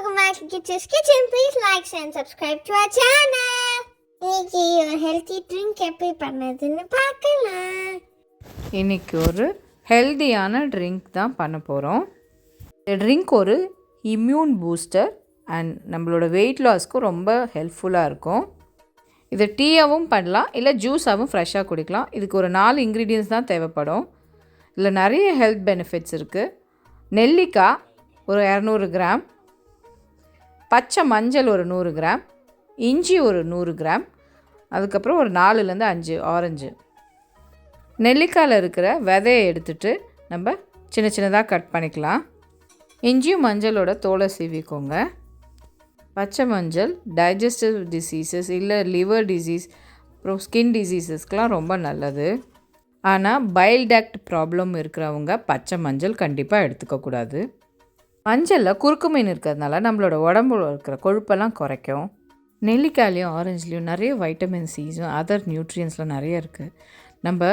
welcome back to Kitchu's Kitchen. Please like, share and subscribe to our channel. இன்னைக்கு ஒரு healthy drink எப்படி பண்ணதுன்னு பார்க்கலாம். இன்னைக்கு ஒரு ஹெல்த்தியான ட்ரிங்க் தான் பண்ண போகிறோம். இந்த ட்ரிங்க் ஒரு இம்யூன் பூஸ்டர் அண்ட் நம்மளோட வெயிட் லாஸ்க்கும் ரொம்ப ஹெல்ப்ஃபுல்லாக இருக்கும். இதை டீயாகவும் பண்ணலாம், இல்லை ஜூஸாகவும் ஃப்ரெஷ்ஷாக குடிக்கலாம். இதுக்கு ஒரு 4 இன்க்ரீடியன்ஸ் தான் தேவைப்படும். இதில் நிறைய ஹெல்த் பெனிஃபிட்ஸ் இருக்குது. நெல்லிக்காய் ஒரு 200 கிராம், பச்சை மஞ்சள் ஒரு 100 கிராம், இஞ்சி ஒரு 100 கிராம், அதுக்கப்புறம் ஒரு 4லேருந்து 5 ஆரஞ்சு. நெல்லிக்காயில் இருக்கிற விதையை எடுத்துகிட்டு நம்ம சின்ன சின்னதாக கட் பண்ணிக்கலாம். இஞ்சியும் மஞ்சளோட தோலை சீவிக்கோங்க. பச்சை மஞ்சள் டைஜஸ்டிவ் டிசீசஸ் இல்லை லிவர் டிசீஸ் அப்புறம் ஸ்கின் டிசீசஸ்க்கெலாம் ரொம்ப நல்லது. ஆனால் பைல் டக்ட் ப்ராப்ளம் இருக்கிறவங்க பச்சை மஞ்சள் கண்டிப்பாக எடுத்துக்கக்கூடாது. மஞ்சளில் குறுக்கு மீன் இருக்கிறதுனால நம்மளோட உடம்புல இருக்கிற கொழுப்பெல்லாம் குறைக்கும். நெல்லிக்காயிலையும் ஆரஞ்சுலேயும் நிறைய வைட்டமின் சிஸும் அதர் நியூட்ரியன்ஸ்லாம் நிறைய இருக்குது. நம்ம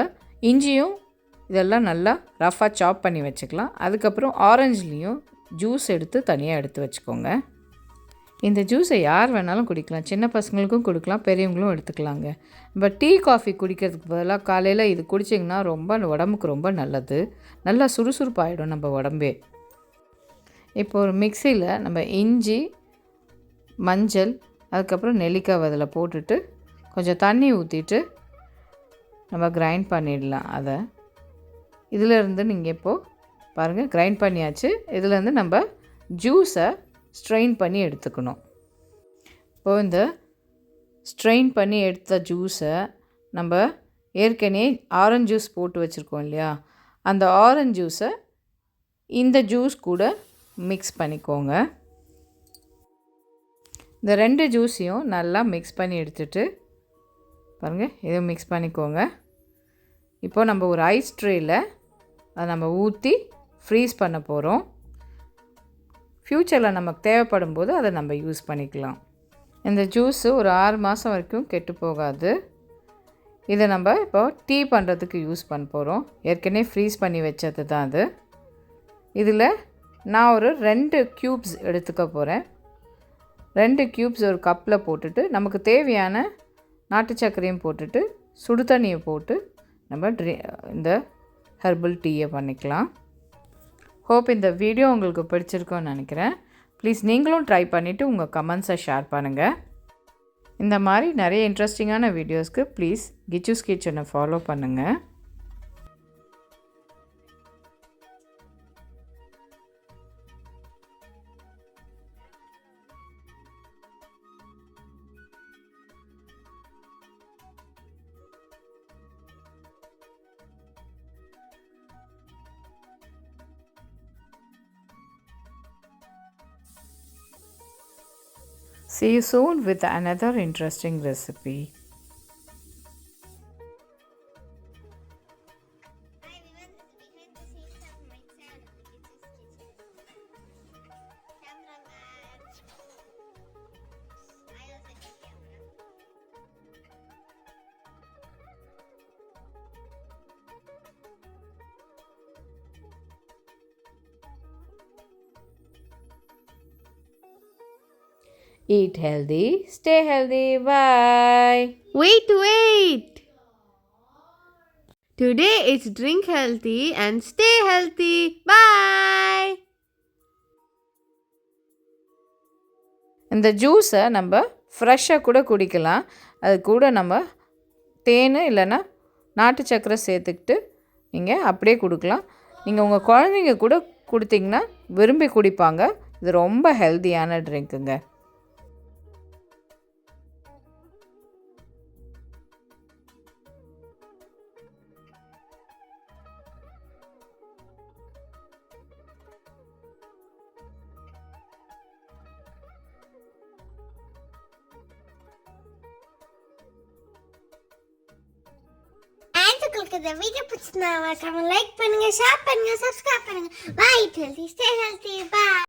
இஞ்சியும் இதெல்லாம் நல்லா ரஃபாக சாப் பண்ணி வச்சுக்கலாம். அதுக்கப்புறம் ஆரஞ்சுலேயும் ஜூஸ் எடுத்து தனியாக எடுத்து வச்சுக்கோங்க. இந்த ஜூஸை யார் வேணாலும் குடிக்கலாம், சின்ன பசங்களுக்கும் கொடுக்கலாம், பெரியவங்களும் எடுத்துக்கலாங்க. நம்ம டீ காஃபி குடிக்கிறதுக்கு பதிலாக காலையில் இது குடிச்சிங்கன்னா ரொம்ப உடம்புக்கு ரொம்ப நல்லது. நல்லா சுறுசுறுப்பாகிடும் நம்ம உடம்பே. இப்போ ஒரு மிக்சியில் நம்ம இஞ்சி, மஞ்சள், அதுக்கப்புறம் நெல்லிக்காய் அதில் போட்டுட்டு கொஞ்சம் தண்ணி ஊற்றிட்டு நம்ம கிரைண்ட் பண்ணிடலாம். அதை இதிலேருந்து நீங்கள் இப்போது பாருங்கள் கிரைண்ட் பண்ணியாச்சு. இதிலேருந்து நம்ம ஜூஸை ஸ்ட்ரெயின் பண்ணி எடுத்துக்கணும். இப்போது இந்த ஸ்ட்ரெயின் பண்ணி எடுத்த ஜூஸை நம்ம ஏற்கனவே ஆரஞ்ச் ஜூஸ் போட்டு வச்சுருக்கோம் இல்லையா, அந்த ஆரஞ்ச் ஜூஸை இந்த ஜூஸ் கூட மிக்ஸ் பண்ணிக்கோங்க. இந்த 2 ஜூஸையும் நல்லா மிக்ஸ் பண்ணி எடுத்துகிட்டு பாருங்கள் இதை மிக்ஸ் பண்ணிக்கோங்க. இப்போது நம்ம ஒரு ஐஸ் ட்ரேயில் அதை நம்ம ஊற்றி ஃப்ரீஸ் பண்ண போகிறோம். ஃப்யூச்சரில் நமக்கு தேவைப்படும் போது அதை நம்ம யூஸ் பண்ணிக்கலாம். இந்த ஜூஸு ஒரு 6 மாதம் வரைக்கும் கெட்டு போகாது. இதை நம்ம இப்போ டீ பண்ணுறதுக்கு யூஸ் பண்ண போகிறோம். ஏற்கனவே ஃப்ரீஸ் பண்ணி வச்சது தான் அது. இதில் நான் ஒரு 2 க்யூப்ஸ் எடுத்துக்க போகிறேன். 2 க்யூப்ஸ் ஒரு கப்பில் போட்டுட்டு நமக்கு தேவையான நாட்டு சர்க்கரையும் போட்டுட்டு சுடு தண்ணியை போட்டு நம்ம இந்த ஹெர்பல் டீயை பண்ணிக்கலாம். ஹோப் இந்த வீடியோ உங்களுக்கு பிடிச்சிருக்கோன்னு நினைக்கிறேன். ப்ளீஸ் நீங்களும் ட்ரை பண்ணிவிட்டு உங்கள் கமெண்ட்ஸை ஷேர் பண்ணுங்கள். இந்த மாதிரி நிறைய இன்ட்ரெஸ்டிங்கான வீடியோஸ்க்கு ப்ளீஸ் கிச்சூஸ் கிச்சனை ஃபாலோ பண்ணுங்கள். See you soon with another interesting recipe. Eat healthy, stay healthy, bye. Wait. Today it's drink healthy and stay healthy. Bye. இந்த ஜூஸை நம்ம ஃப்ரெஷ்ஷாக கூட குடிக்கலாம். அது கூட நம்ம தேன் இல்லைன்னா நாட்டு சர்க்கரை சேர்த்துக்கிட்டு நீங்கள் அப்படியே கொடுக்கலாம். நீங்கள் உங்கள் குழந்தைங்க கூட கொடுத்தீங்கன்னா விரும்பி குடிப்பாங்க. இது ரொம்ப ஹெல்த்தியான ட்ரிங்க்குங்க. உங்களுக்கு இந்த வீடியோ பிடிச்சிருந்தா மறக்காம லைக் பண்ணுங்க, ஷேர் பண்ணுங்க, சப்ஸ்கிரைப் பண்ணுங்க. Bye. Healthy stay healthy. By.